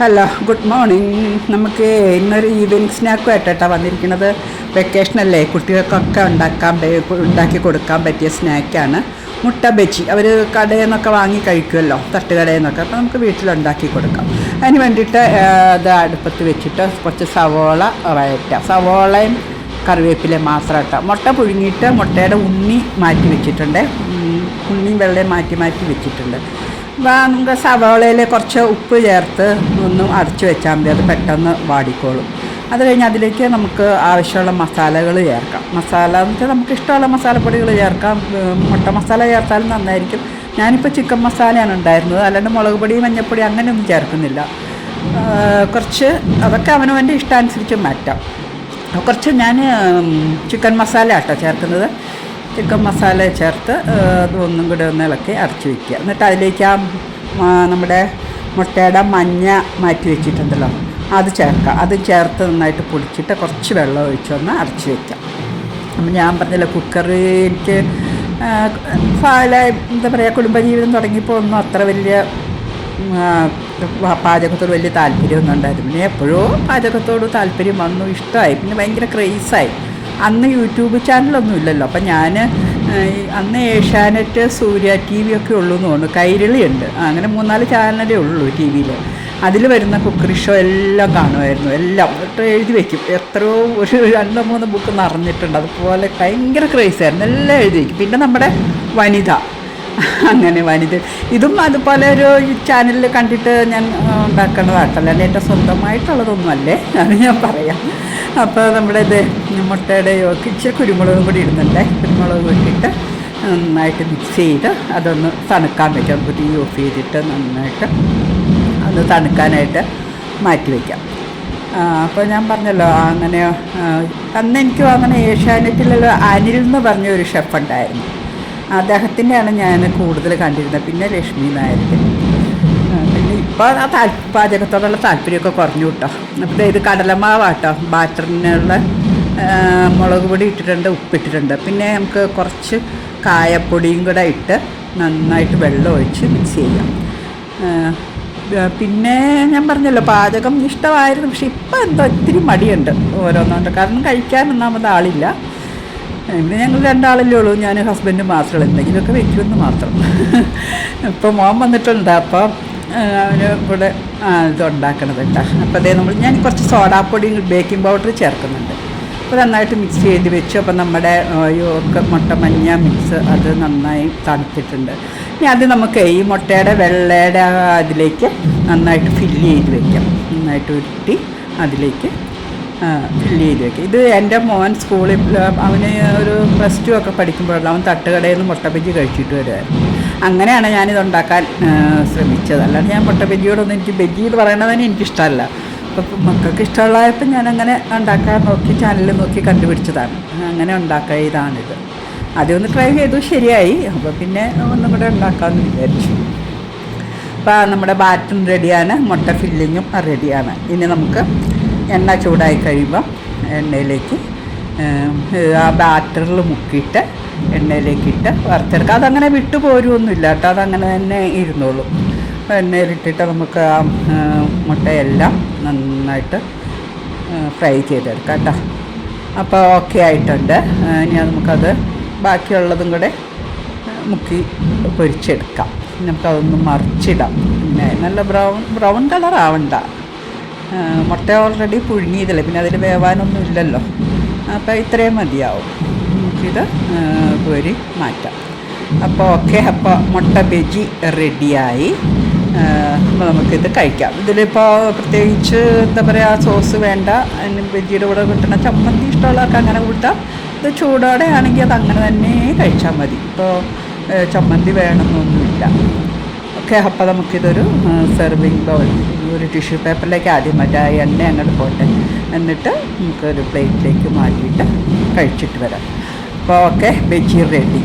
Hello, good morning. നമുക്ക് ഇന്നൊരു evening സ്നാക്കുമായിട്ടാണ് വന്നിരിക്കുന്നത്. വെക്കേഷനല്ലേ, കുട്ടികൾക്കൊക്കെ ഉണ്ടാക്കി കൊടുക്കാൻ പറ്റിയ സ്നാക്കാണ് മുട്ട ബജി. അവർ കടയിൽ നിന്നൊക്കെ വാങ്ങി കഴിക്കുമല്ലോ, തട്ടുകടയിൽ നിന്നൊക്കെ. അപ്പോൾ നമുക്ക് വീട്ടിലുണ്ടാക്കി കൊടുക്കാം. അതിന് വേണ്ടിയിട്ട് ഇത് അടുപ്പത്ത് വെച്ചിട്ട് കുറച്ച് സവോള വഴറ്റാം. സവോളയും കറിവേപ്പില മാത്രം ഇട്ടാം. മുട്ട പുഴുങ്ങിയിട്ട് മുട്ടയുടെ ഉണ്ണി മാറ്റി വെച്ചിട്ടുണ്ട്. ഉണ്ണിയും വെള്ളയും മാറ്റി വെച്ചിട്ടുണ്ട്. നമുക്ക് സവോളയിൽ കുറച്ച് ഉപ്പ് ചേർത്ത് ഒന്ന് അടച്ചു വെച്ചാൽ മതി, അത് പെട്ടെന്ന് വാടിക്കോളും. അത് കഴിഞ്ഞ് അതിലേക്ക് നമുക്ക് ആവശ്യമുള്ള മസാലകൾ ചേർക്കാം. മസാല എന്ന് വെച്ചാൽ നമുക്ക് ഇഷ്ടമുള്ള മസാലപ്പൊടികൾ ചേർക്കാം. മുട്ട മസാല ചേർത്താലും നന്നായിരിക്കും. ഞാനിപ്പോൾ ചിക്കൻ മസാലയാണ് ഉണ്ടായിരുന്നത്, അല്ലാണ്ട് മുളക് പൊടി മഞ്ഞൾപ്പൊടി അങ്ങനെയൊന്നും ചേർക്കുന്നില്ല. കുറച്ച് അതൊക്കെ അവനവൻ്റെ ഇഷ്ടാനുസരിച്ച് മാറ്റാം. കുറച്ച് ഞാൻ ചിക്കൻ മസാല ആട്ടോ ചേർക്കുന്നത്. ചിക്കൻ മസാല ചേർത്ത് അതൊന്നും കൂടെ ഒന്ന് ഇളക്കി അരച്ച് വയ്ക്കുക. എന്നിട്ട് അതിലേക്ക് നമ്മുടെ മുട്ടയുടെ മഞ്ഞ മാറ്റി വെച്ചിട്ടുണ്ടല്ലോ, അത് ചേർക്കുക. അത് ചേർത്ത് നന്നായിട്ട് പൊടിച്ചിട്ട് കുറച്ച് വെള്ളം ഒഴിച്ചൊന്ന് അരച്ച് വയ്ക്കാം. അപ്പം ഞാൻ പറഞ്ഞില്ല, കുക്കറ് എനിക്ക് എന്താ പറയുക, കുടുംബജീവിതം തുടങ്ങിയപ്പോൾ ഒന്നും അത്ര വലിയ പാചകത്തോട് വലിയ താല്പര്യമൊന്നും ഉണ്ടായിരുന്നു. പിന്നെ എപ്പോഴോ പാചകത്തോട് താല്പര്യം വന്നു, ഇഷ്ടമായി, പിന്നെ ഭയങ്കര ക്രേസായി. അന്ന് യൂട്യൂബ് ചാനലൊന്നും ഇല്ലല്ലോ. അപ്പം ഞാൻ അന്ന് ഏഷ്യാനെറ്റ്, സൂര്യ TV ഒക്കെ ഉള്ളൂ എന്ന് തോന്നുന്നു. കൈരളിയുണ്ട്, അങ്ങനെ 3-4 ചാനലേ ഉള്ളൂ TV-യിൽ. അതിൽ വരുന്ന കുക്കറി ഷോ എല്ലാം കാണുമായിരുന്നു. എല്ലാം എഴുതി വയ്ക്കും. എത്രയോ ഒരു 2-3 ബുക്ക് നിറഞ്ഞിട്ടുണ്ട്. അതുപോലെ ഭയങ്കര ക്രേസായിരുന്നു, എല്ലാം എഴുതി വയ്ക്കും. പിന്നെ നമ്മുടെ വനിത, അങ്ങനെ വനിത ഇതും അതുപോലെ ഒരു ചാനലിൽ കണ്ടിട്ട് ഞാൻ ഉണ്ടാക്കേണ്ടതായിട്ടല്ല, എൻ്റെ സ്വന്തമായിട്ടുള്ളതൊന്നും അല്ലേ, അത് ഞാൻ പറയാം. അപ്പോൾ നമ്മുടെ ഇത് മുട്ടയുടെ ഇച്ചിരി കുരുമുളകും കൂടി ഇടുന്നുണ്ട്. കുരുമുളക് ഇട്ടിട്ട് നന്നായിട്ട് മിക്സ് ചെയ്ത് അതൊന്ന് തണുക്കാൻ വയ്ക്കാം. തീ ഓഫ് ചെയ്തിട്ട് നന്നായിട്ട് അത് തണുക്കാനായിട്ട് മാറ്റി വയ്ക്കാം. അപ്പോൾ ഞാൻ പറഞ്ഞല്ലോ, അങ്ങനെ അന്ന് എനിക്ക് അങ്ങനെ ഏഷ്യാനെറ്റിലുള്ള അനിൽ എന്ന് പറഞ്ഞൊരു ഷെഫ് ഉണ്ടായിരുന്നു. അദ്ദേഹത്തിൻ്റെയാണ് ഞാൻ കൂടുതൽ കണ്ടിരുന്നത്. പിന്നെ ലക്ഷ്മി നായരുടെ. പിന്നെ ഇപ്പോൾ ആ പാചകത്തോടുള്ള താല്പര്യമൊക്കെ കുറഞ്ഞു കേട്ടോ. അപ്പോൾ ഇത് കടലമാവാട്ടോ, ബാറ്ററിനുള്ള മുളക് പൊടി ഇട്ടിട്ടുണ്ട്, ഉപ്പിട്ടിട്ടുണ്ട്. പിന്നെ നമുക്ക് കുറച്ച് കായപ്പൊടിയും കൂടെ ഇട്ട് നന്നായിട്ട് വെള്ളം ഒഴിച്ച് മിക്സ് ചെയ്യാം. പിന്നെ ഞാൻ പറഞ്ഞല്ലോ, പാചകം ഇഷ്ടമായിരുന്നു. പക്ഷെ ഇപ്പം എന്തോ ഒത്തിരി മടിയുണ്ട് ഓരോന്നുണ്ട്. കാരണം കഴിക്കാൻ ഒന്നാമത് ആളില്ല. പിന്നെ ഞങ്ങൾ 2 ആളല്ലേ ഉള്ളൂ, ഞാൻ ഹസ്ബൻഡ് മാത്രമേ. എന്തെങ്കിലുമൊക്കെ വെക്കുമെന്ന് മാത്രം. ഇപ്പോൾ മോൻ വന്നിട്ടുണ്ട്, അപ്പോൾ അവന് ഇവിടെ ഇത് ഉണ്ടാക്കണത് കേട്ടോ. അപ്പോൾ അതേ ഞാൻ കുറച്ച് സോഡാപ്പൊടി, ബേക്കിംഗ് പൗഡർ ചേർക്കുന്നുണ്ട്. അപ്പോൾ നന്നായിട്ട് മിക്സ് ചെയ്ത് വെച്ചു. അപ്പോൾ നമ്മുടെ മുട്ട മഞ്ഞ മിക്സ് അത് നന്നായി തണുത്തിട്ടുണ്ട്. ഇനി അത് നമുക്ക് ഈ മുട്ടയുടെ വെള്ളയുടെ അതിലേക്ക് നന്നായിട്ട് ഫില്ല് ചെയ്ത് വയ്ക്കാം. നന്നായിട്ട് ഉരുട്ടി അതിലേക്ക് ഫില്ല് ചെയ്ത് വയ്ക്കുക. ഇത് എൻ്റെ മോൻ സ്കൂളിൽ, അവന് ഒരു +2 ഒക്കെ പഠിക്കുമ്പോഴല്ല, അവൻ തട്ടുകടയിൽ നിന്ന് മുട്ട ബജി കഴിച്ചിട്ട് വരുമായിരുന്നു. അങ്ങനെയാണ് ഞാനിത് ഉണ്ടാക്കാൻ ശ്രമിച്ചത്. അല്ലാണ്ട് ഞാൻ മുട്ട ബജിയോടൊന്നും, എനിക്ക് ബജി എന്ന് പറയണത് തന്നെ എനിക്കിഷ്ടമല്ല. അപ്പോൾ മക്കൾക്ക് ഇഷ്ടമുള്ളതായപ്പോൾ ഞാനങ്ങനെ ഉണ്ടാക്കാൻ നോക്കി, ചാനലിൽ നോക്കി കണ്ടുപിടിച്ചതാണ്. അങ്ങനെ ഇതാണിത്. ആദ്യം ഒന്ന് ട്രൈ ചെയ്തു, ശരിയായി. അപ്പോൾ പിന്നെ ഒന്നും കൂടെ ഉണ്ടാക്കാമെന്ന് വിചാരിച്ചു. അപ്പോൾ നമ്മുടെ ബാറ്ററും റെഡിയാണ്, മുട്ട ഫില്ലിങ്ങും റെഡിയാണ്. ഇനി നമുക്ക് എണ്ണ ചൂടായി കഴിയുമ്പം എണ്ണയിലേക്ക് ആ ബാറ്ററിൽ മുക്കിയിട്ട് എണ്ണയിലേക്കിട്ട് വറുത്തെടുക്കുക. അതങ്ങനെ വിട്ടു പോരുമൊന്നുമില്ല കേട്ടോ, അതങ്ങനെ തന്നെ ഇരുന്നോളും. എണ്ണയിലിട്ടിട്ട് നമുക്ക് ആ മുട്ടയെല്ലാം നന്നായിട്ട് ഫ്രൈ ചെയ്തെടുക്കാം കേട്ടോ. അപ്പോൾ ഓക്കെ ആയിട്ടുണ്ട്. ഇനി നമുക്കത് ബാക്കിയുള്ളതും കൂടെ മുക്കി പൊരിച്ചെടുക്കാം. നമുക്കതൊന്ന് മറിച്ചിടാം. പിന്നെ നല്ല ബ്രൗൺ കളർ ആവണ്ട. മുട്ട ഓൾറെഡി പുഴുങ്ങിയതല്ലേ, പിന്നെ അതിൽ വേവാനൊന്നും ഇല്ലല്ലോ. അപ്പോൾ ഇത്രയും മതിയാവും. നമുക്കിത് കോരി മാറ്റാം. അപ്പോൾ ഓക്കെ. അപ്പോൾ മുട്ട ബജി റെഡിയായി. അപ്പോൾ നമുക്കിത് കഴിക്കാം. ഇതിലിപ്പോൾ പ്രത്യേകിച്ച് എന്താ പറയുക, സോസ് വേണ്ട. അതിന് ബജിയുടെ കൂടെ കിട്ടുന്ന ചമ്മന്തി ഇഷ്ടമുള്ളവർക്ക് അങ്ങനെ കൂട്ടാം. ഇത് ചൂടോടെ ആണെങ്കിൽ അത് അങ്ങനെ തന്നെ കഴിച്ചാൽ മതി. ഇപ്പോൾ ചമ്മന്തി വേണമെന്നൊന്നുമില്ല. ഓക്കെ. അപ്പോൾ നമുക്കിതൊരു സെർവിങ് ബൗൾ, ഒരു ടിഷ്യൂ പേപ്പറിലേക്ക് ആദ്യം മറ്റേ എണ്ണ അങ്ങോട്ട് പോട്ടെ, എന്നിട്ട് നമുക്കൊരു പ്ലേറ്റിലേക്ക് മാറ്റിയിട്ട് കഴിച്ചിട്ട് വരാം. അപ്പോൾ ഓക്കെ, ബജി റെഡി.